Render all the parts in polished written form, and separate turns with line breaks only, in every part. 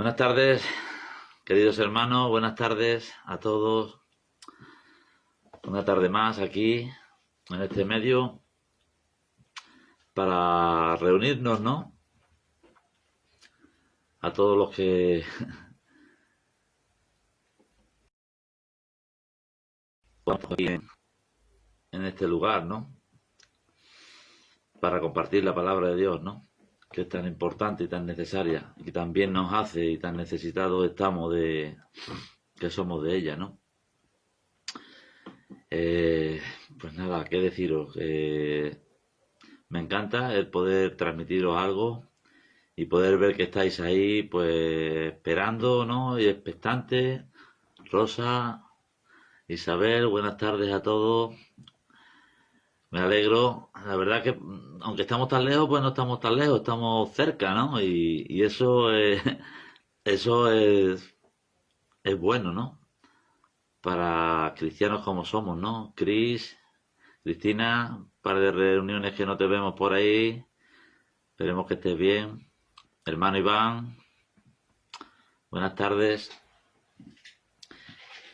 Buenas tardes, queridos hermanos, buenas tardes a todos. Una tarde más aquí, en este medio, para reunirnos, ¿no? A todos los que estamos aquí en este lugar, ¿no? Para compartir la palabra de Dios, ¿no? Que es tan importante y tan necesaria, y que también nos hace y tan necesitados estamos de que somos de ella, ¿no? Eh, pues nada, qué deciros. Me encanta el poder transmitiros algo y poder ver que estáis ahí, pues esperando, ¿no? Y expectantes. Rosa, Isabel, buenas tardes a todos. Me alegro. La verdad que, aunque estamos tan lejos, pues no estamos tan lejos, estamos cerca, ¿no? Y eso es, eso es bueno, ¿no? Para cristianos como somos, ¿no? Cristina, un par de reuniones que no te vemos por ahí. Esperemos que estés bien. Hermano Iván, buenas tardes.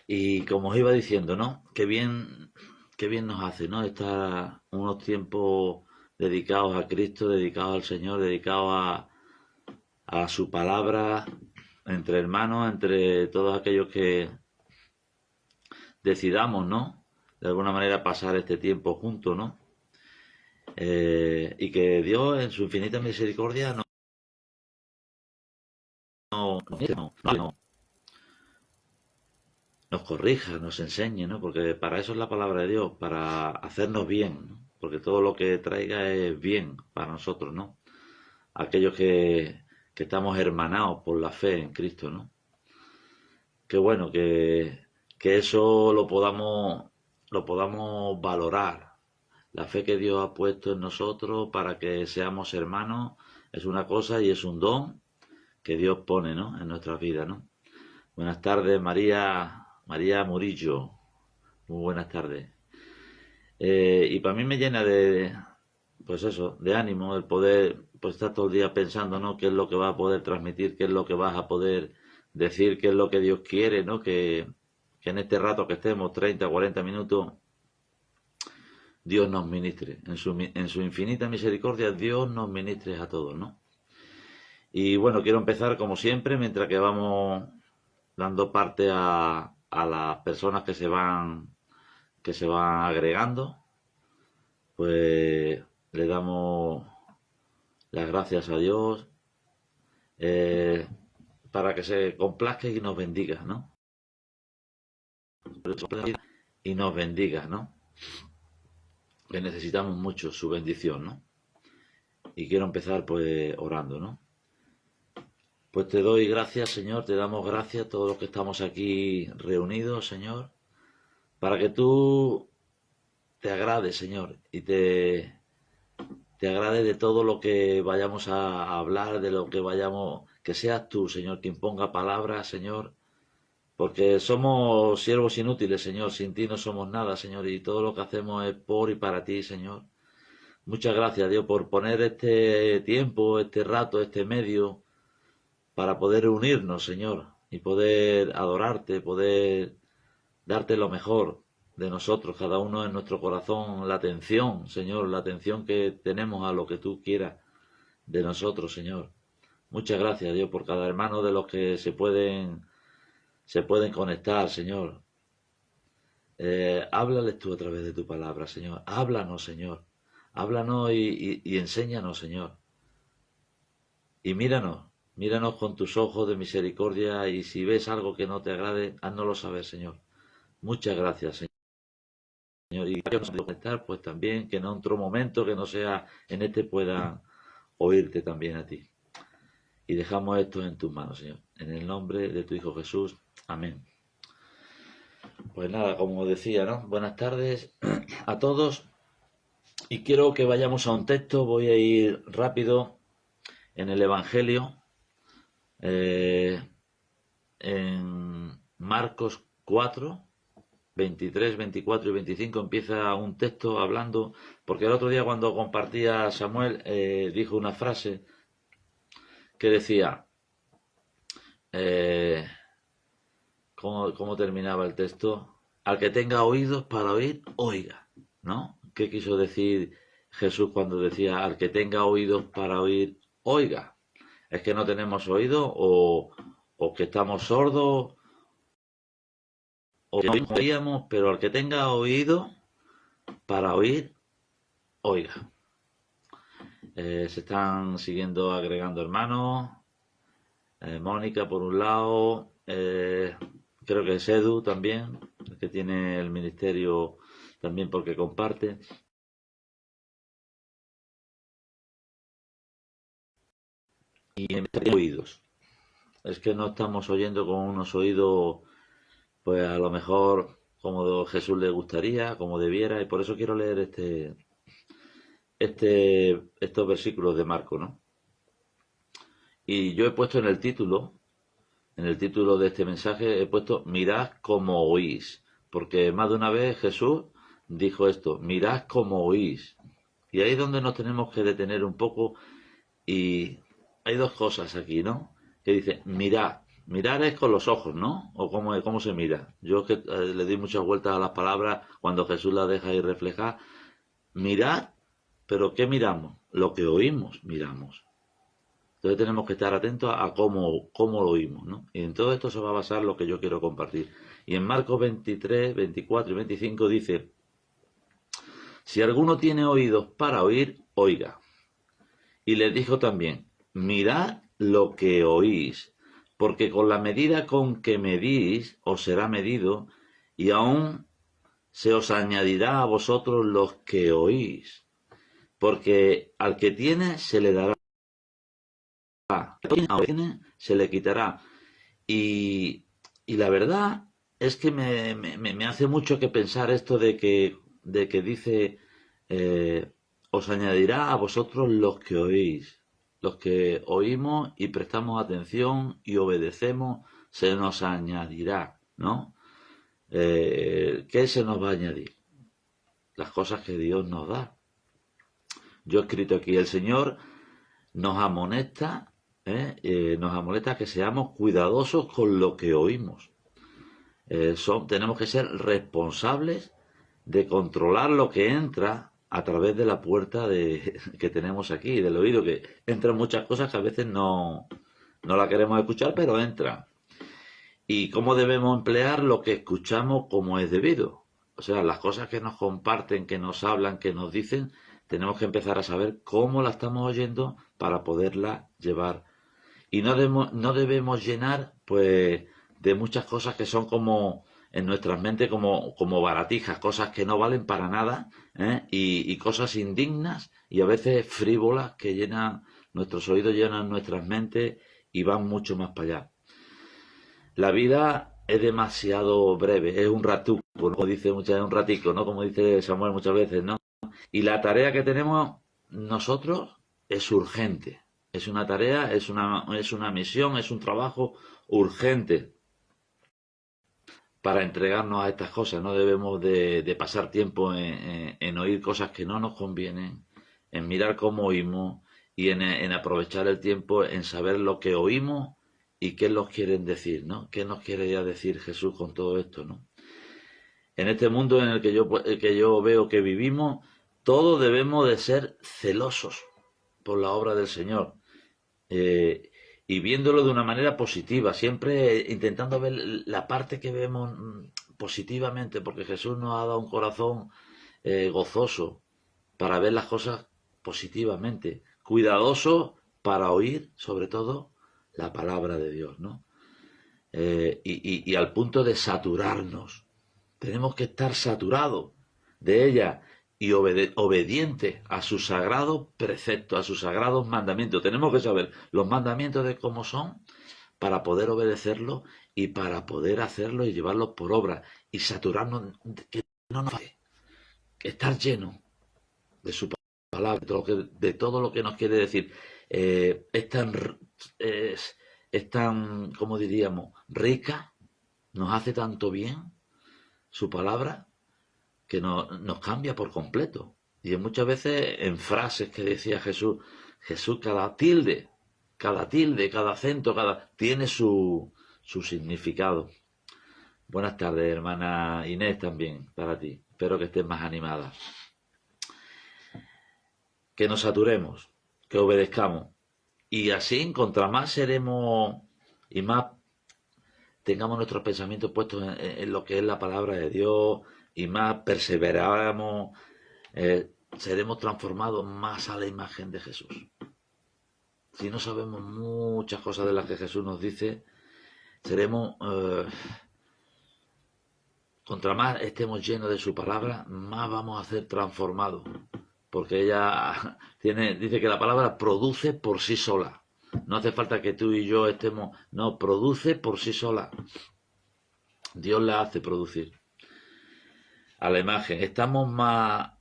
Y como os iba diciendo, ¿no? Qué bien nos hace, ¿no? Estar unos tiempos dedicados a Cristo, dedicados al Señor, dedicados a su palabra, entre hermanos, entre todos aquellos que decidamos, ¿no? De alguna manera pasar este tiempo juntos, ¿no? Y que Dios, en su infinita misericordia, no, nos corrija, nos enseñe, ¿no? Porque para eso es la palabra de Dios, para hacernos bien, ¿no? Porque todo lo que traiga es bien para nosotros, ¿no? Aquellos que estamos hermanados por la fe en Cristo, ¿no? Qué bueno que eso lo podamos valorar. La fe que Dios ha puesto en nosotros para que seamos hermanos es una cosa y es un don que Dios pone, ¿no? En nuestras vidas, ¿no? Buenas tardes, María Murillo. Muy buenas tardes. Y para mí me llena pues eso, de ánimo el poder pues estar todo el día pensando, ¿no? ¿Qué es lo que vas a poder transmitir? ¿Qué es lo que vas a poder decir? ¿Qué es lo que Dios quiere, ¿no? Que en este rato que estemos, 30 40 minutos, Dios nos ministre. En su infinita misericordia, Dios nos ministre a todos, ¿no? Y bueno, quiero empezar como siempre, mientras que vamos dando parte a las personas que se van agregando, pues le damos las gracias a Dios eh, para que se complazca y nos bendiga, ¿no? Y nos bendiga, ¿no? Que necesitamos mucho su bendición, ¿no? Y quiero empezar pues orando, ¿no? Pues te doy gracias, Señor, te damos gracias a todos los que estamos aquí reunidos, Señor, para que tú te agrades, Señor, y te agrade de todo lo que vayamos a hablar, de lo que vayamos, que seas tú, Señor, quien ponga palabras, Señor, porque somos siervos inútiles, Señor, sin ti no somos nada, Señor, y todo lo que hacemos es por y para ti, Señor. Muchas gracias, Dios, por poner este tiempo, este rato, este medio, para poder unirnos, Señor, y poder adorarte, poder darte lo mejor de nosotros, cada uno en nuestro corazón, la atención, Señor, la atención que tenemos a lo que tú quieras de nosotros, Señor. Muchas gracias, Dios, por cada hermano de los que se pueden conectar, Señor. Háblales tú a través de tu palabra, Señor. Háblanos, Señor. Háblanos y enséñanos, Señor. Y míranos con tus ojos de misericordia y si ves algo que no te agrade, háznoslo saber, Señor. Muchas gracias, Señor. Y que nos conectar, pues también que en otro momento que no sea en este puedan oírte también a ti. Y dejamos esto en tus manos, Señor. En el nombre de tu Hijo Jesús. Amén. Pues nada, como decía, ¿no? Buenas tardes a todos. Y quiero que vayamos a un texto. Voy a ir rápido en el Evangelio. Eh, en Marcos 4, 23, 24 y 25 empieza un texto hablando, porque el otro día cuando compartía Samuel dijo una frase que decía, Eh, ¿cómo terminaba el texto? Al que tenga oídos para oír, oiga, ¿no? ¿Qué quiso decir Jesús cuando decía al que tenga oídos para oír, oiga? ¿Es que no tenemos oído o que estamos sordos o que no oíamos? Pero al que tenga oído para oír, oiga. Se están siguiendo agregando hermanos. Mónica por un lado, creo que es Edu también, que tiene el ministerio también porque comparte. Y en oídos. Es que no estamos oyendo con unos oídos, pues a lo mejor como Jesús le gustaría, como debiera, y por eso quiero leer estos versículos de Marco, ¿no? Y yo he puesto en el título de este mensaje, he puesto mirad como oís, porque más de una vez Jesús dijo esto, mirad como oís. Y ahí es donde nos tenemos que detener un poco y hay dos cosas aquí, ¿no? Que dice, mirad. Mirar es con los ojos, ¿no? ¿O cómo se mira? Yo que le doy muchas vueltas a las palabras cuando Jesús las deja ahí reflejar. Mirad, pero ¿qué miramos? Lo que oímos, miramos. Entonces tenemos que estar atentos a cómo lo oímos, ¿no? Y en todo esto se va a basar lo que yo quiero compartir. Y en Marcos 23, 24 y 25 dice, si alguno tiene oídos para oír, oiga. Y les dijo también, mirad lo que oís, porque con la medida con que medís os será medido, y aún se os añadirá a vosotros los que oís. Porque al que tiene se le dará, al que tiene se le quitará. Y la verdad es que me hace mucho que pensar esto de que dice, os añadirá a vosotros los que oímos y prestamos atención y obedecemos, se nos añadirá, ¿no? ¿Qué se nos va a añadir? Las cosas que Dios nos da. Yo he escrito aquí, el Señor nos amonesta que seamos cuidadosos con lo que oímos. Tenemos que ser responsables de controlar lo que entra a través de la puerta que tenemos aquí, del oído, que entran muchas cosas que a veces no la queremos escuchar, pero entran. Y cómo debemos emplear lo que escuchamos como es debido. O sea, las cosas que nos comparten, que nos hablan, que nos dicen, tenemos que empezar a saber cómo la estamos oyendo para poderla llevar. Y no debemos llenar, pues, de muchas cosas que son como en nuestras mentes como baratijas, cosas que no valen para nada, ¿eh? Y cosas indignas y a veces frívolas que llenan nuestros oídos, llenan nuestras mentes y van mucho más para allá. La vida es demasiado breve, es un ratuco, como dice muchas, es un ratico, ¿no? Como dice Samuel muchas veces, ¿no? Y la tarea que tenemos nosotros es urgente. Es una tarea, es una misión, es un trabajo urgente para entregarnos a estas cosas. No debemos de pasar tiempo en oír cosas que no nos convienen, en mirar cómo oímos y en aprovechar el tiempo en saber lo que oímos y qué nos quieren decir, ¿no? ¿Qué nos quiere ya decir Jesús con todo esto, ¿no? En este mundo en el que yo veo que vivimos, todos debemos de ser celosos por la obra del Señor, eh, y viéndolo de una manera positiva, siempre intentando ver la parte que vemos positivamente, porque Jesús nos ha dado un corazón gozoso para ver las cosas positivamente, cuidadoso para oír, sobre todo, la palabra de Dios, ¿no? Y al punto de saturarnos. Tenemos que estar saturados de ella y obedientes a sus sagrados preceptos, a sus sagrados mandamientos. Tenemos que saber los mandamientos de cómo son para poder obedecerlos y para poder hacerlos y llevarlos por obra y saturarnos, que no nos falle, que estar lleno de su palabra, de todo lo que nos quiere decir. Es tan, ¿cómo diríamos?, rica, nos hace tanto bien su palabra que nos cambia por completo. Y muchas veces en frases que decía Jesús, cada tilde, cada tilde, cada acento, tiene su significado. Buenas tardes, hermana Inés, también para ti. Espero que estés más animada. Que nos saturemos, que obedezcamos. Y así, contra más seremos y más tengamos nuestros pensamientos puestos en lo que es la palabra de Dios y más perseveramos, seremos transformados más a la imagen de Jesús. Si no sabemos muchas cosas de las que Jesús nos dice, seremos, contra más estemos llenos de su palabra, más vamos a ser transformados. Porque ella dice que la palabra produce por sí sola. No hace falta que tú y yo estemos, no, produce por sí sola. Dios la hace producir. A la imagen, estamos más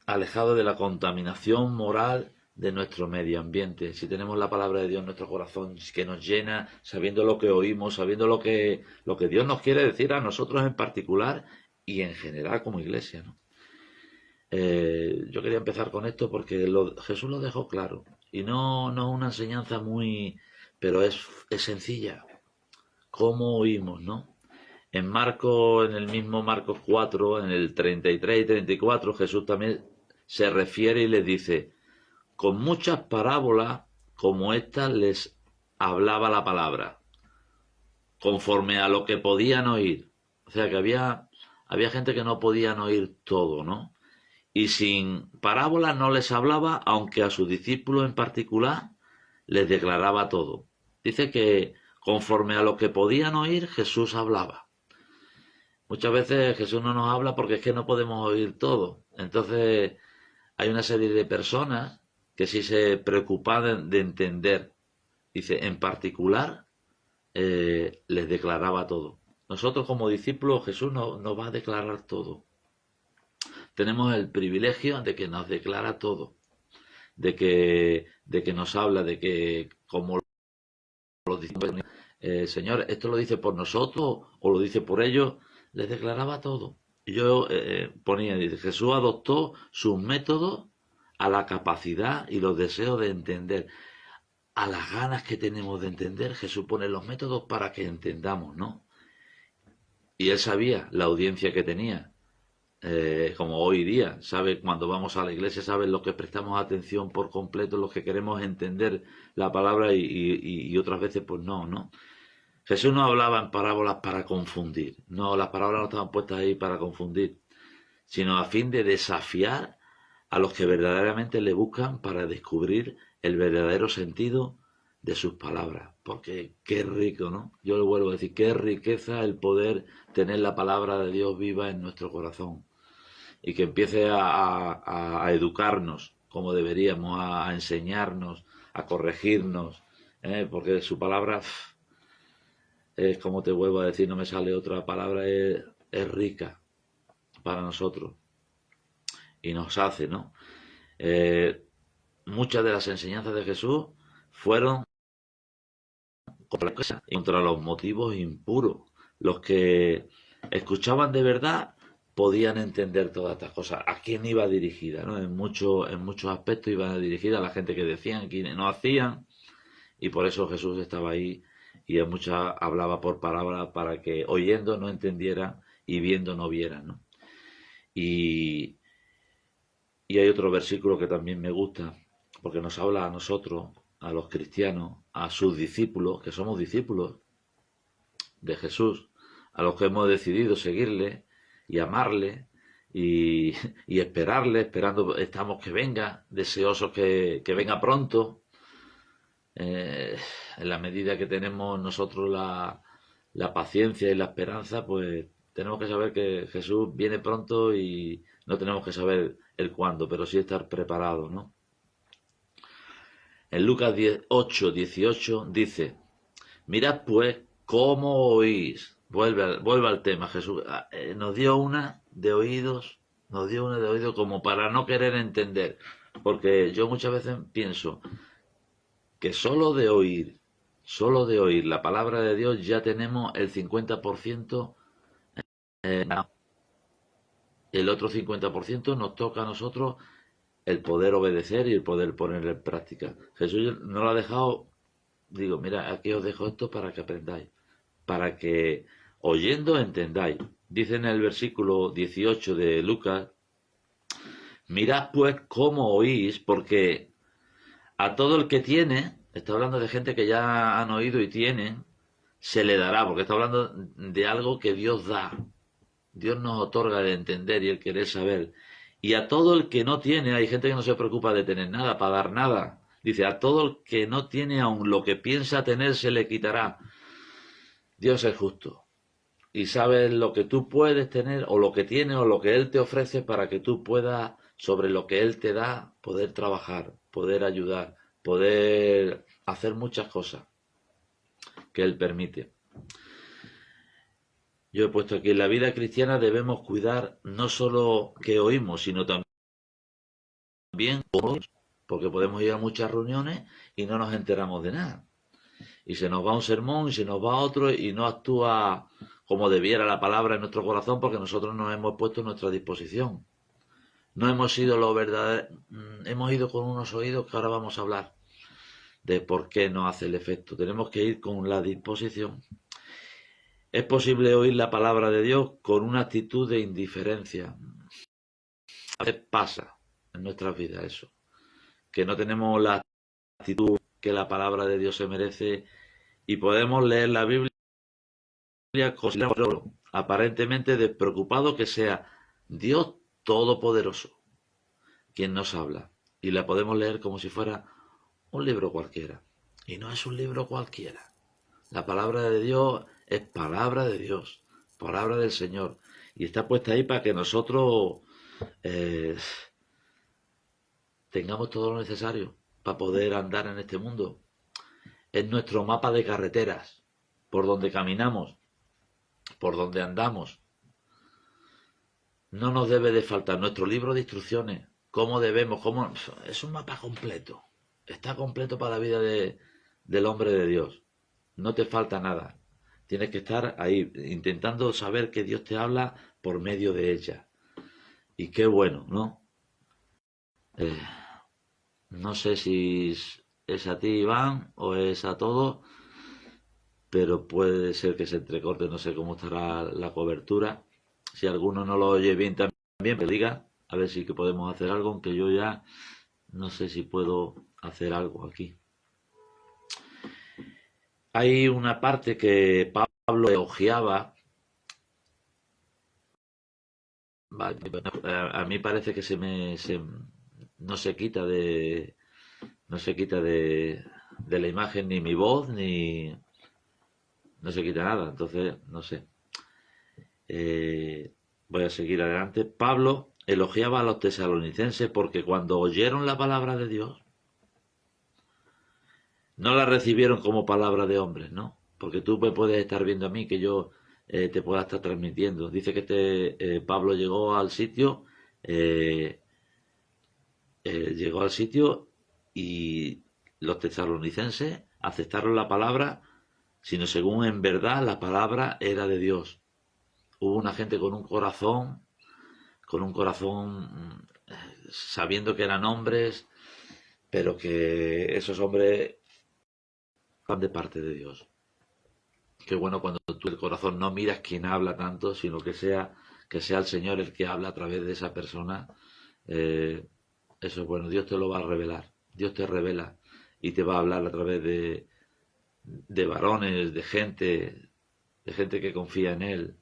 alejados de la contaminación moral de nuestro medio ambiente. Si tenemos la palabra de Dios en nuestro corazón, que nos llena, sabiendo lo que oímos, sabiendo lo que Dios nos quiere decir a nosotros en particular y en general como iglesia, ¿no? Yo quería empezar con esto porque Jesús lo dejó claro. Y no es una enseñanza muy, pero es sencilla. ¿Cómo oímos, no? En el mismo Marcos 4, en el 33 y 34, Jesús también se refiere y les dice, con muchas parábolas como estas les hablaba la palabra, conforme a lo que podían oír. O sea que había gente que no podían oír todo, ¿no? Y sin parábolas no les hablaba, aunque a sus discípulos en particular les declaraba todo. Dice que conforme a lo que podían oír, Jesús hablaba. Muchas veces Jesús no nos habla porque es que no podemos oír todo. Entonces hay una serie de personas que sí se preocupaban de entender. Dice, en particular, les declaraba todo. Nosotros como discípulos Jesús nos va a declarar todo. Tenemos el privilegio de que nos declara todo, de que nos habla, de que como lo dice, Señor, esto lo dice por nosotros o lo dice por ellos, les declaraba todo. Y yo ponía, dice, Jesús adoptó sus métodos a la capacidad y los deseos de entender, a las ganas que tenemos de entender. Jesús pone los métodos para que entendamos, ¿no? Y él sabía la audiencia que tenía. Como hoy día, sabe cuando vamos a la iglesia, sabe lo que prestamos atención por completo, los que queremos entender la palabra y otras veces pues no. Jesús no hablaba en parábolas para confundir, no, las parábolas no estaban puestas ahí para confundir, sino a fin de desafiar a los que verdaderamente le buscan para descubrir el verdadero sentido de sus palabras. Porque qué rico, ¿no? Yo le vuelvo a decir, qué riqueza el poder tener la palabra de Dios viva en nuestro corazón y que empiece a educarnos como deberíamos, a enseñarnos, a corregirnos, porque su palabra es, como te vuelvo a decir, no me sale otra palabra, es rica para nosotros y nos hace, ¿no? Muchas de las enseñanzas de Jesús fueron contra los motivos impuros. Los que escuchaban de verdad podían entender todas estas cosas. ¿A quién iba dirigida? ¿No? En muchos aspectos iba dirigida a la gente que decían, quienes no hacían, y por eso Jesús estaba ahí y en muchas hablaba por palabras para que oyendo no entendieran y viendo no vieran, ¿no? Y hay otro versículo que también me gusta, porque nos habla a nosotros, a los cristianos, a sus discípulos, que somos discípulos de Jesús, a los que hemos decidido seguirle y amarle y esperarle, estamos que venga, deseosos que venga pronto, en la medida que tenemos nosotros la paciencia y la esperanza, pues tenemos que saber que Jesús viene pronto y no tenemos que saber el cuándo, pero sí estar preparados, ¿no? En Lucas 8:18 dice, mirad pues cómo oís. Vuelve al tema. Jesús nos dio una de oídos, como para no querer entender. Porque yo muchas veces pienso que solo de oír la palabra de Dios ya tenemos el 50%. El otro 50% nos toca a nosotros el poder obedecer y el poder poner en práctica. Jesús nos lo ha dejado digo, mira, aquí os dejo esto para que aprendáis, para que oyendo entendáis. Dice en el versículo 18 de Lucas, mirad pues cómo oís, porque a todo el que tiene, está hablando de gente que ya han oído y tienen, se le dará, porque está hablando de algo que Dios da. Dios nos otorga el entender y el querer saber. Y a todo el que no tiene, hay gente que no se preocupa de tener nada, para dar nada. Dice, a todo el que no tiene aún lo que piensa tener, se le quitará. Dios es justo. Y sabe lo que tú puedes tener, o lo que tienes, o lo que Él te ofrece para que tú puedas, sobre lo que Él te da, poder trabajar, poder ayudar, poder hacer muchas cosas que Él permite. Yo he puesto aquí, en la vida cristiana debemos cuidar no solo que oímos, sino también cómo oímos, porque podemos ir a muchas reuniones y no nos enteramos de nada. Y se nos va un sermón y se nos va otro y no actúa como debiera la palabra en nuestro corazón porque nosotros nos hemos puesto en nuestra disposición. No hemos sido lo verdadero, hemos ido con unos oídos que ahora vamos a hablar de por qué no hace el efecto. Tenemos que ir con la disposición. Es posible oír la palabra de Dios con una actitud de indiferencia. A veces pasa en nuestras vidas eso, que no tenemos la actitud que la palabra de Dios se merece y podemos leer la Biblia aparentemente despreocupado que sea Dios Todopoderoso quien nos habla y la podemos leer como si fuera un libro cualquiera y no es un libro cualquiera. La palabra de Dios es palabra de Dios, palabra del Señor y está puesta ahí para que nosotros tengamos todo lo necesario para poder andar en este mundo. Es nuestro mapa de carreteras, por donde caminamos, por donde andamos. No nos debe de faltar nuestro libro de instrucciones, cómo debemos, cómo... Es un mapa completo. Está completo para la vida del hombre de Dios. No te falta nada. Tienes que estar ahí, intentando saber que Dios te habla por medio de ella. Y qué bueno, ¿no? Eh, no sé si es a ti, Iván, o es a todos, pero puede ser que se entrecorte, no sé cómo estará la cobertura. Si alguno no lo oye bien también, me diga, a ver si que podemos hacer algo, aunque yo ya no sé si puedo hacer algo aquí. Hay una parte que Pablo elogiaba, a mí parece que no se quita de la imagen ni mi voz, ni no se quita nada, entonces no sé. Voy a seguir adelante. Pablo elogiaba a los tesalonicenses porque cuando oyeron la palabra de Dios, no la recibieron como palabra de hombres, ¿no? Porque tú me puedes estar viendo a mí que yo te pueda estar transmitiendo. Dice que Pablo eh, llegó al sitio y los tesalonicenses aceptaron la palabra, sino según en verdad la palabra era de Dios. Hubo una gente con un corazón sabiendo que eran hombres, pero que esos hombres van de parte de Dios. Qué bueno cuando tú el corazón no miras quién habla tanto, sino que sea el Señor el que habla a través de esa persona. Eh, Eso es bueno, Dios te lo va a revelar. Dios te revela y te va a hablar a través de varones, de gente que confía en Él,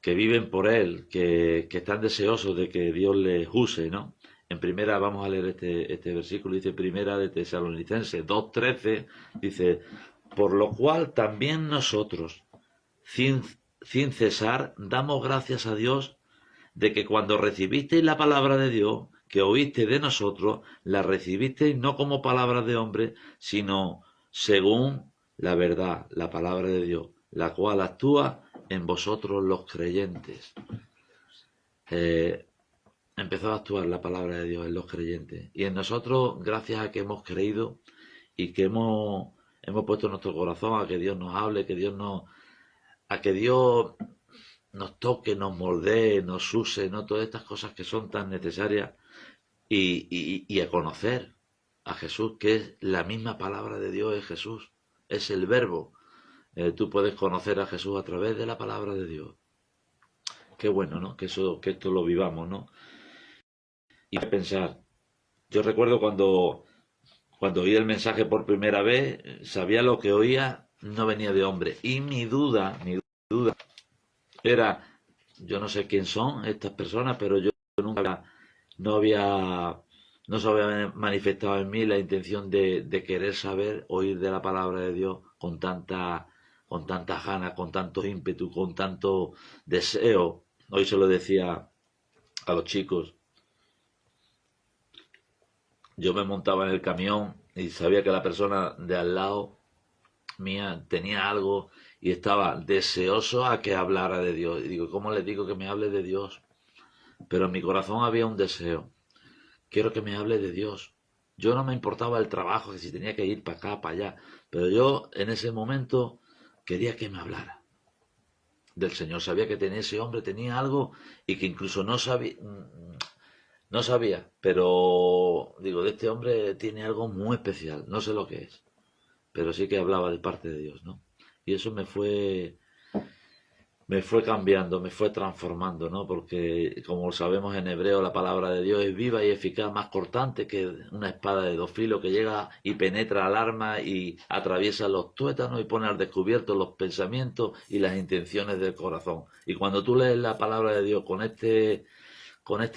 que viven por Él, que están deseosos de que Dios les use, ¿no? En primera, vamos a leer este versículo, dice primera de Tesalonicenses 2:13, dice, por lo cual también nosotros, sin, sin cesar, damos gracias a Dios de que cuando recibisteis la palabra de Dios, que oíste de nosotros, la recibisteis no como palabra de hombre, sino según la verdad, la palabra de Dios, la cual actúa en vosotros los creyentes. Eh, Empezó a actuar la palabra de Dios en los creyentes. Y en nosotros, gracias a que hemos creído y que hemos puesto nuestro corazón a que Dios nos hable, a que Dios nos toque, nos moldee, nos use, ¿no? Todas estas cosas que son tan necesarias y a a Jesús, que es la misma palabra de Dios, es Jesús, es el verbo. Tú puedes conocer a Jesús a través de la palabra de Dios. Qué bueno, ¿no? Que esto lo vivamos, ¿no? Y pensar, yo recuerdo cuando oí el mensaje por primera vez, sabía lo que oía, no venía de hombre. Y mi duda era, yo no sé quién son estas personas, pero yo nunca no había, no se había manifestado en mí la intención de querer saber, oír de la palabra de Dios con tanta ganas, con tanto ímpetu, con tanto deseo. Hoy se lo decía a los chicos, yo me montaba en el camión y sabía que la persona de al lado mía tenía algo y estaba deseoso a que hablara de Dios. Y digo, ¿cómo le digo que me hable de Dios? Pero en mi corazón había un deseo. Quiero que me hable de Dios. Yo no me importaba el trabajo, que si tenía que ir para acá, para allá. Pero yo en ese momento quería que me hablara del Señor. Sabía que tenía ese hombre, tenía algo y que incluso no sabía, pero digo, de este hombre tiene algo muy especial. No sé lo que es, pero sí que hablaba de parte de Dios, ¿no? Y eso me fue cambiando, me fue transformando, ¿no? Porque como sabemos en hebreo, la palabra de Dios es viva y eficaz, más cortante que una espada de dos filos que llega y penetra al alma y atraviesa los tuétanos y pone al descubierto los pensamientos y las intenciones del corazón. Y cuando tú lees la palabra de Dios con este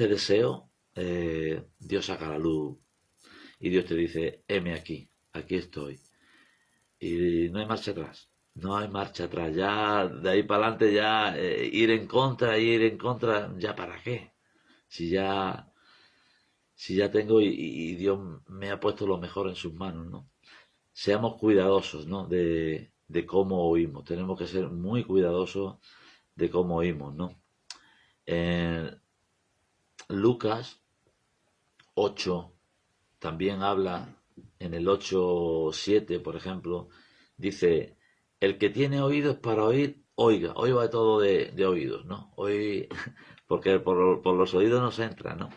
deseo, Dios saca la luz y Dios te dice, heme aquí, aquí estoy. Y no hay marcha atrás. No hay marcha atrás. Ya de ahí para adelante ya ir en contra, ya para qué. Si ya, si ya tengo y Dios me ha puesto lo mejor en sus manos, ¿no? Seamos cuidadosos, ¿no? De cómo oímos. Tenemos que ser muy cuidadosos de cómo oímos, ¿no? En Lucas 8 también habla, en el 8:7, por ejemplo, dice, el que tiene oídos para oír, oiga, hoy va todo de oídos, ¿no? Hoy, porque por los oídos nos entra, ¿no?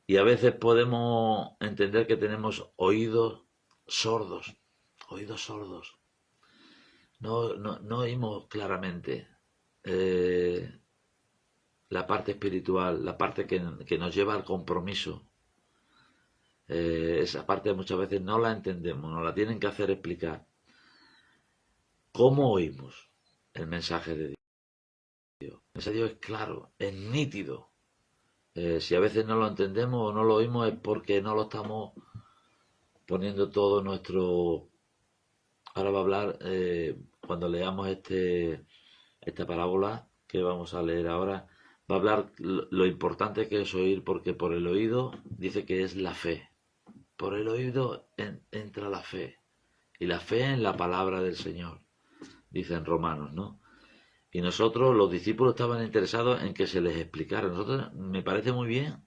Y a veces podemos entender que tenemos sordos, oídos sordos. No oímos claramente la parte espiritual, la parte que nos lleva al compromiso. Esa parte muchas veces no la entendemos, nos la tienen que hacer explicar. ¿Cómo oímos el mensaje de Dios? El mensaje de Dios es claro, es nítido. Si a veces no lo entendemos o no lo oímos es porque no lo estamos poniendo todo nuestro... Ahora va a hablar, cuando leamos esta parábola que vamos a leer ahora, va a hablar lo importante que es oír, porque por el oído dice que es la fe. Por el oído entra la fe. Y la fe en la palabra del Señor, dicen Romanos, ¿no? Y nosotros, los discípulos, estaban interesados en que se les explicara. Nosotros, me parece muy bien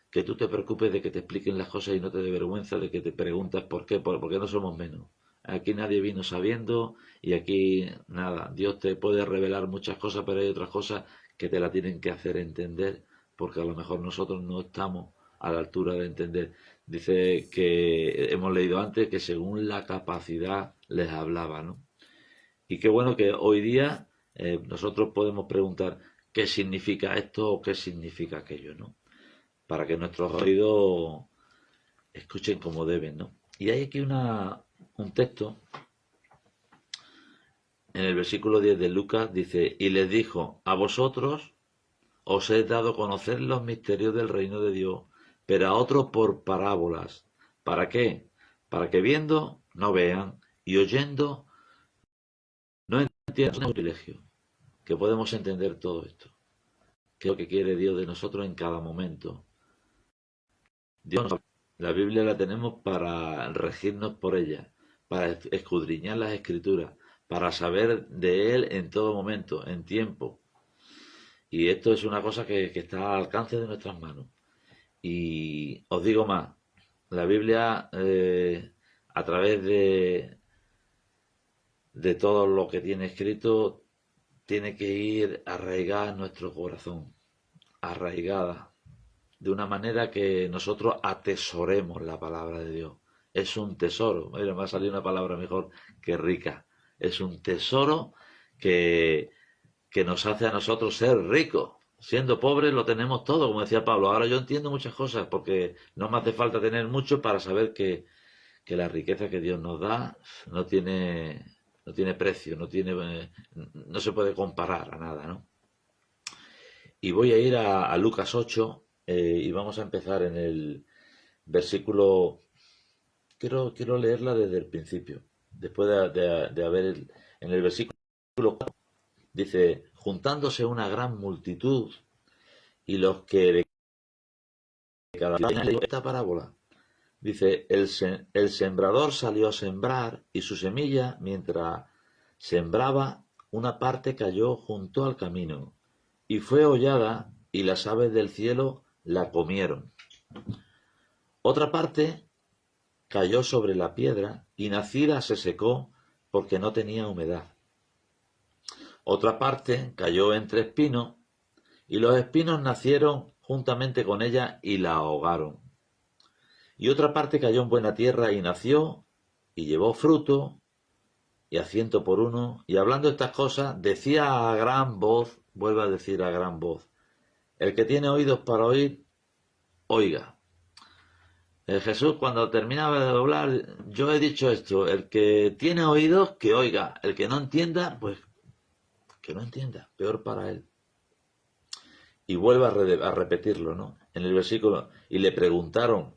que tú te preocupes de que te expliquen las cosas y no te dé vergüenza de que te preguntas por qué, porque no somos menos. Aquí nadie vino sabiendo y aquí nada. Dios te puede revelar muchas cosas, pero hay otras cosas que te la tienen que hacer entender, porque a lo mejor nosotros no estamos a la altura de entender. Dice que hemos leído antes que según la capacidad les hablaba, ¿no? Y qué bueno que hoy día nosotros podemos preguntar qué significa esto o qué significa aquello, ¿no? Para que nuestros oídos escuchen como deben, ¿no? Y hay aquí un texto, en el versículo 10 de Lucas, dice, y les dijo, a vosotros os he dado a conocer los misterios del reino de Dios, pero a otros por parábolas. ¿Para qué? Para que viendo no vean y oyendo no entiendan. Es un privilegio que podemos entender todo esto. ¿Qué es lo que quiere Dios de nosotros en cada momento? La Biblia la tenemos para regirnos por ella, para escudriñar las escrituras, para saber de Él en todo momento, en tiempo. Y esto es una cosa que está al alcance de nuestras manos. Y os digo más, la Biblia, a través de todo lo que tiene escrito, tiene que ir arraigada en nuestro corazón, arraigada, de una manera que nosotros atesoremos la palabra de Dios, es un tesoro. Mira, me ha salido una palabra mejor que rica. Es un tesoro que, que nos hace a nosotros ser ricos. Siendo pobres lo tenemos todo, como decía Pablo. Ahora yo entiendo muchas cosas porque no me hace falta tener mucho para saber que la riqueza que Dios nos da no tiene precio, no se puede comparar a nada, ¿no? Y voy a ir a Lucas 8 y vamos a empezar en el versículo. Quiero leerla desde el principio. Después de haber en el versículo 4 dice, juntándose una gran multitud y los que de cada esta parábola. Dice, el sembrador salió a sembrar y su semilla, mientras sembraba, una parte cayó junto al camino y fue hollada y las aves del cielo la comieron. Otra parte cayó sobre la piedra y nacida se secó porque no tenía humedad. Otra parte cayó entre espinos y los espinos nacieron juntamente con ella y la ahogaron. Y otra parte cayó en buena tierra y nació y llevó fruto y a 100 por 1. Y hablando estas cosas decía a gran voz, vuelve a decir a gran voz, el que tiene oídos para oír, oiga. Jesús cuando terminaba de hablar, yo he dicho esto, el que tiene oídos, que oiga, el que no entienda, pues que no entienda, peor para él. Y vuelve a repetirlo, ¿no? En el versículo, y le preguntaron,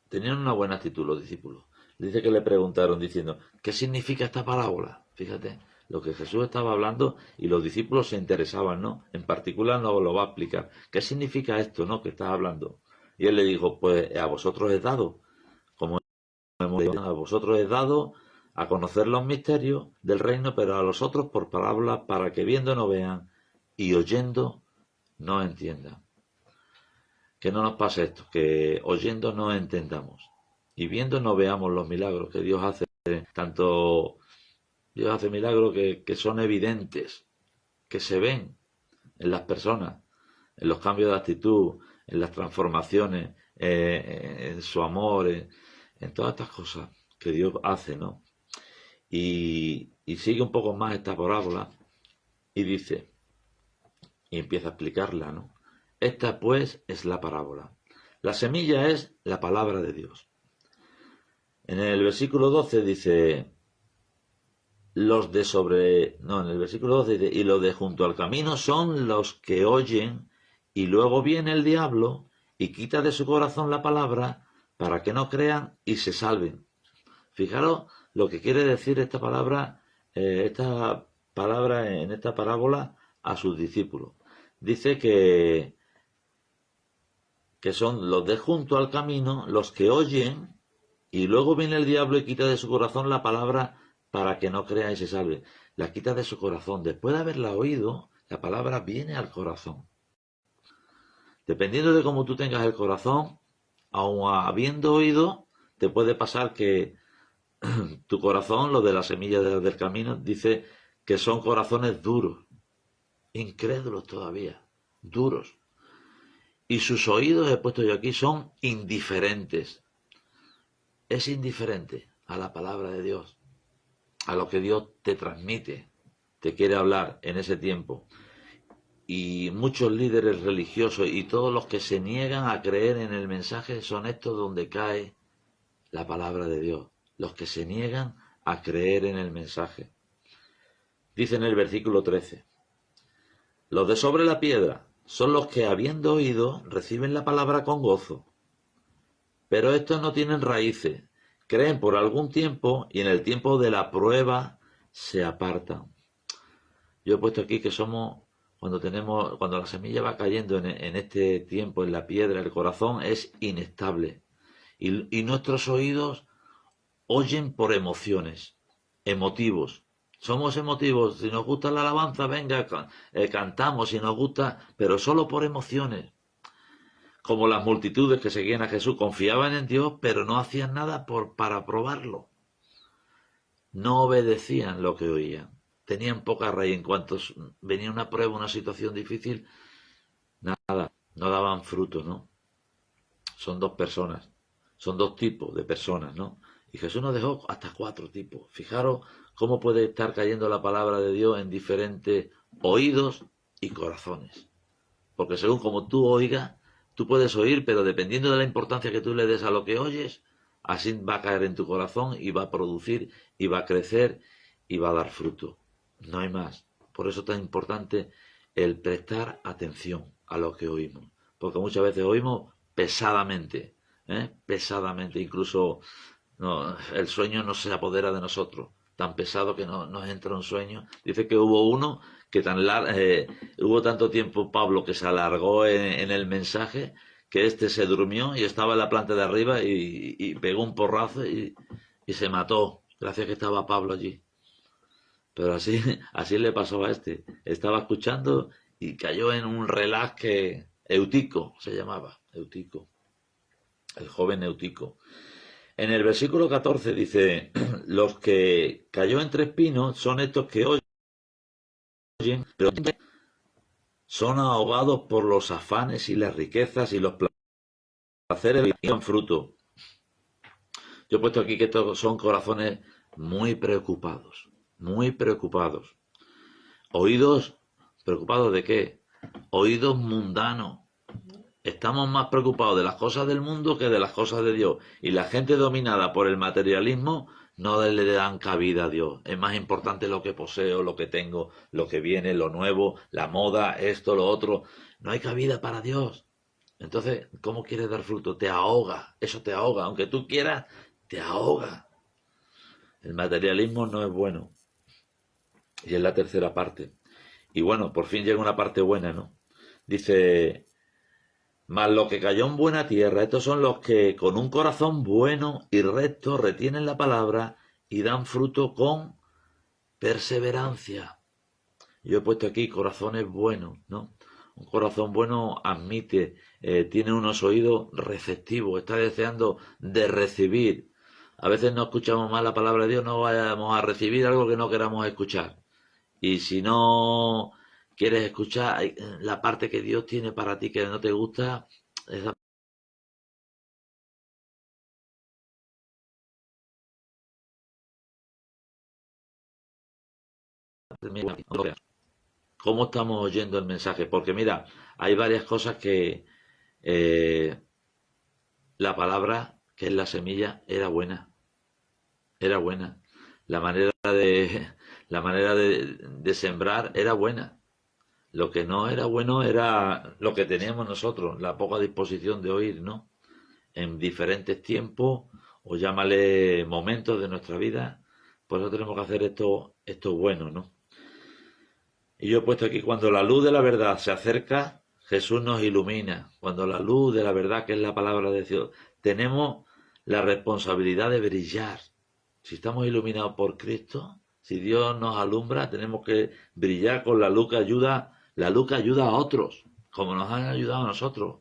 tenían una buena actitud los discípulos, dice que le preguntaron diciendo, ¿qué significa esta parábola? Fíjate, lo que Jesús estaba hablando y los discípulos se interesaban, ¿no? En particular no lo va a explicar. ¿Qué significa esto, no? Que estás hablando. Y él le dijo, pues a vosotros es dado, como hemos dicho, a vosotros es dado a conocer los misterios del reino, pero a los otros por parábolas para que viendo no vean y oyendo no entiendan. Que no nos pase esto, que oyendo no entendamos y viendo no veamos los milagros que Dios hace. Tanto Dios hace milagros que son evidentes, que se ven en las personas, en los cambios de actitud, en las transformaciones, en su amor, en todas estas cosas que Dios hace, ¿no? Y sigue un poco más esta parábola y dice, y empieza a explicarla, ¿no? Esta pues es la parábola. La semilla es la palabra de Dios. En el versículo 12 dice, en el versículo 12 dice, y los de junto al camino son los que oyen, y luego viene el diablo y quita de su corazón la palabra para que no crean y se salven. Fijaros lo que quiere decir esta palabra en esta parábola a sus discípulos. Dice que son los de junto al camino, los que oyen, y luego viene el diablo y quita de su corazón la palabra para que no crea y se salve. La quita de su corazón. Después de haberla oído, la palabra viene al corazón. Dependiendo de cómo tú tengas el corazón, aun habiendo oído, te puede pasar que tu corazón, lo de la semilla del camino, dice que son corazones duros, incrédulos todavía, duros. Y sus oídos, he puesto yo aquí, son indiferentes. Es indiferente a la palabra de Dios, a lo que Dios te transmite, te quiere hablar en ese tiempo. Y muchos líderes religiosos y todos los que se niegan a creer en el mensaje son estos donde cae la palabra de Dios. Los que se niegan a creer en el mensaje. Dice en el versículo 13, los de sobre la piedra son los que habiendo oído reciben la palabra con gozo. Pero estos no tienen raíces, creen por algún tiempo y en el tiempo de la prueba se apartan. Yo he puesto aquí que somos, cuando la semilla va cayendo en este tiempo en la piedra, el corazón es inestable. Y nuestros oídos oyen por emociones, emotivos. Somos emotivos, si nos gusta la alabanza, venga, cantamos, si nos gusta, pero solo por emociones. Como las multitudes que seguían a Jesús, confiaban en Dios, pero no hacían nada para probarlo. No obedecían lo que oían. Tenían poca raíz. En cuanto venía una prueba, una situación difícil, nada, no daban fruto, ¿no? Son dos personas. Son dos tipos de personas, ¿no? Y Jesús nos dejó hasta cuatro tipos. Fijaros cómo puede estar cayendo la palabra de Dios en diferentes oídos y corazones. Porque según como tú oigas, tú puedes oír, pero dependiendo de la importancia que tú le des a lo que oyes, así va a caer en tu corazón y va a producir y va a crecer y va a dar fruto. No hay más. Por eso es tan importante el prestar atención a lo que oímos. Porque muchas veces oímos pesadamente, pesadamente, incluso no, el sueño no se apodera de nosotros, tan pesado que no, nos entra un sueño. Dice que hubo uno que hubo tanto tiempo Pablo que se alargó en el mensaje que este se durmió y estaba en la planta de arriba y pegó un porrazo y se mató. Gracias que estaba Pablo allí. Pero así, así le pasó a este. Estaba escuchando y cayó en un relax que Eutico se llamaba, Eutico, el joven Eutico. En el versículo 14 dice, los que cayó entre espinos son estos que oyen, pero son ahogados por los afanes y las riquezas y los placeres y dan fruto. Yo he puesto aquí que estos son corazones muy preocupados, muy preocupados. Oídos, ¿preocupados de qué? Oídos mundanos. Estamos más preocupados de las cosas del mundo que de las cosas de Dios. Y la gente dominada por el materialismo no le dan cabida a Dios. Es más importante lo que poseo, lo que tengo, lo que viene, lo nuevo, la moda, esto, lo otro. No hay cabida para Dios. Entonces, ¿cómo quieres dar fruto? Te ahoga. Eso te ahoga. Aunque tú quieras, te ahoga. El materialismo no es bueno. Y es la tercera parte. Y bueno, por fin llega una parte buena, ¿no? Dice... Mas lo que cayó en buena tierra, estos son los que con un corazón bueno y recto retienen la palabra y dan fruto con perseverancia. Yo he puesto aquí corazones buenos, ¿no? Un corazón bueno admite, tiene unos oídos receptivos, está deseando de recibir. A veces no escuchamos más la palabra de Dios, no vayamos a recibir algo que no queramos escuchar. Y si no quieres escuchar la parte que Dios tiene para ti que no te gusta, esa parte, ¿cómo estamos oyendo el mensaje? Porque mira, hay varias cosas que eh, la palabra, que es la semilla, era buena, era buena. La manera de sembrar era buena. Lo que no era bueno era lo que teníamos nosotros, la poca disposición de oír, ¿no? En diferentes tiempos, o llámale momentos de nuestra vida, por eso tenemos que hacer esto bueno, ¿no? Y yo he puesto aquí, cuando la luz de la verdad se acerca, Jesús nos ilumina. Cuando la luz de la verdad, que es la palabra de Dios, tenemos la responsabilidad de brillar. Si estamos iluminados por Cristo, si Dios nos alumbra, tenemos que brillar con la luz que ayuda a otros, como nos han ayudado a nosotros.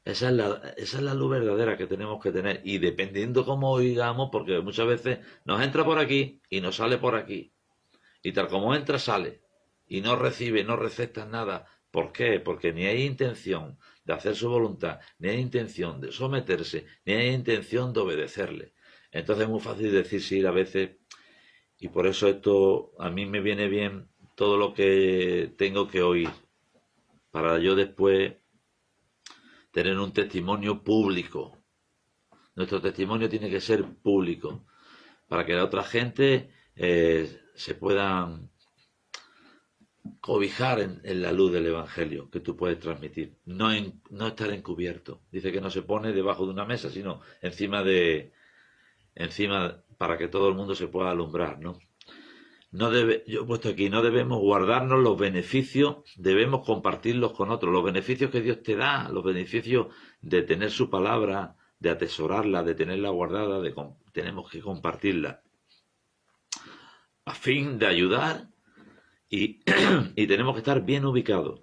Esa es la luz verdadera que tenemos que tener. Y dependiendo cómo oigamos, porque muchas veces nos entra por aquí y nos sale por aquí. Y tal como entra, sale. Y no recibe, no recepta nada. ¿Por qué? Porque ni hay intención de hacer su voluntad, ni hay intención de someterse, ni hay intención de obedecerle. Entonces es muy fácil decir sí a veces. Y por eso esto a mí me viene bien todo lo que tengo que oír. Para yo después tener un testimonio público. Nuestro testimonio tiene que ser público. Para que la otra gente se puedan cobijar en la luz del Evangelio que tú puedes transmitir, no estar encubierto. Dice que no se pone debajo de una mesa, sino encima para que todo el mundo se pueda alumbrar, ¿no? Yo he puesto aquí, no debemos guardarnos los beneficios, debemos compartirlos con otros. Los beneficios que Dios te da, los beneficios de tener su palabra, de atesorarla, de tenerla guardada, tenemos que compartirla a fin de ayudar y, y tenemos que estar bien ubicados.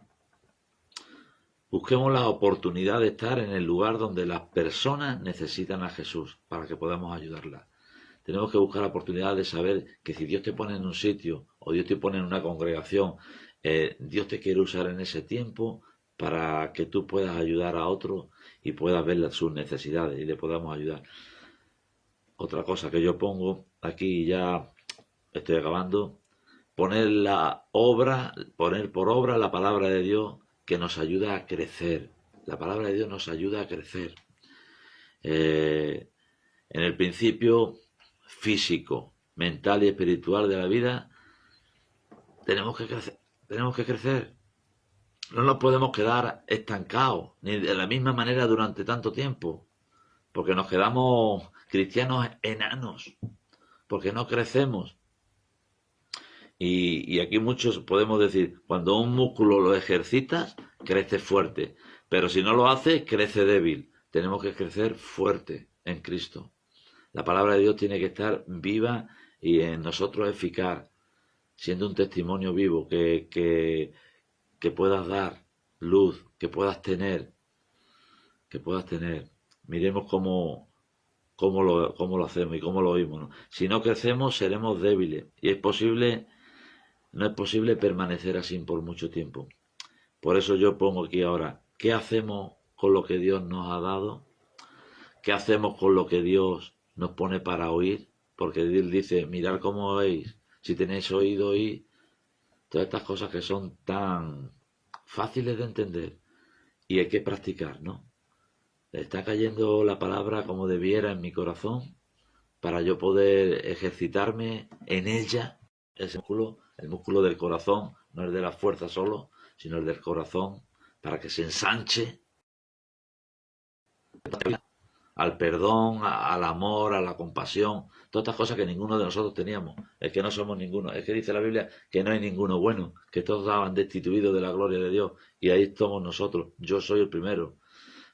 Busquemos la oportunidad de estar en el lugar donde las personas necesitan a Jesús para que podamos ayudarlas. Tenemos que buscar la oportunidad de saber que si Dios te pone en un sitio o Dios te pone en una congregación, Dios te quiere usar en ese tiempo para que tú puedas ayudar a otro y puedas ver sus necesidades y le podamos ayudar. Otra cosa que yo pongo aquí, ya estoy acabando, poner por obra la palabra de Dios que nos ayuda a crecer. La palabra de Dios nos ayuda a crecer. En el principio físico, mental y espiritual de la vida, tenemos que crecer. Tenemos que crecer. No nos podemos quedar estancados, ni de la misma manera durante tanto tiempo, porque nos quedamos cristianos enanos, porque no crecemos. Y aquí muchos podemos decir, cuando un músculo lo ejercitas, crece fuerte, pero si no lo haces, crece débil. Tenemos que crecer fuerte en Cristo. La palabra de Dios tiene que estar viva y en nosotros eficaz, siendo un testimonio vivo que puedas dar luz, que puedas tener. Miremos cómo lo hacemos y cómo lo oímos, ¿no? Si no crecemos, seremos débiles y no es posible permanecer así por mucho tiempo. Por eso yo pongo aquí ahora, ¿qué hacemos con lo que Dios nos ha dado? ¿Qué hacemos con lo que Dios nos pone para oír? Porque Él dice, mirad cómo oís, si tenéis oído, oíd. Todas estas cosas que son tan fáciles de entender y hay que practicar, ¿no? Está cayendo la palabra como debiera en mi corazón para yo poder ejercitarme en ella, el músculo del corazón, no el de la fuerza solo, sino el del corazón, para que se ensanche al perdón, al amor, a la compasión, todas estas cosas que ninguno de nosotros teníamos. Es que no somos ninguno. Es que dice la Biblia que no hay ninguno bueno, que todos estaban destituidos de la gloria de Dios. Y ahí estamos nosotros. Yo soy el primero.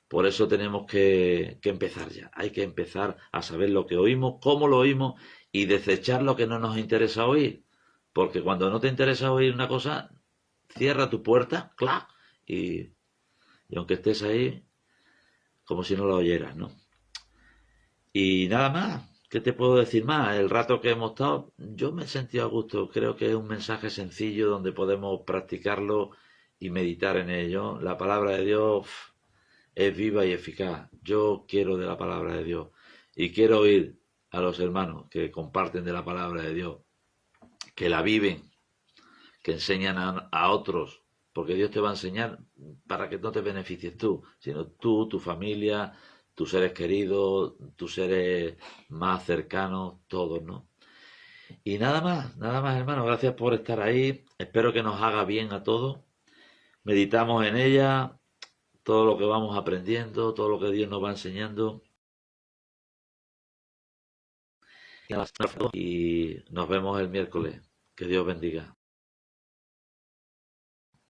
Por eso tenemos que empezar ya. Hay que empezar a saber lo que oímos, cómo lo oímos y desechar lo que no nos interesa oír. Porque cuando no te interesa oír una cosa, cierra tu puerta, ¡clac! Y aunque estés ahí, como si no la oyeras, ¿no? Y nada más, ¿qué te puedo decir más? El rato que hemos estado, yo me he sentido a gusto. Creo que es un mensaje sencillo donde podemos practicarlo y meditar en ello. La palabra de Dios es viva y eficaz. Yo quiero de la palabra de Dios y quiero oír a los hermanos que comparten de la palabra de Dios, que la viven, que enseñan a otros, porque Dios te va a enseñar para que no te beneficies tú, sino tú, tu familia, tus seres queridos, tus seres más cercanos, todos, ¿no? Y nada más, hermano, gracias por estar ahí. Espero que nos haga bien a todos. Meditamos en ella, todo lo que vamos aprendiendo, todo lo que Dios nos va enseñando. Y nos vemos el miércoles. Que Dios bendiga.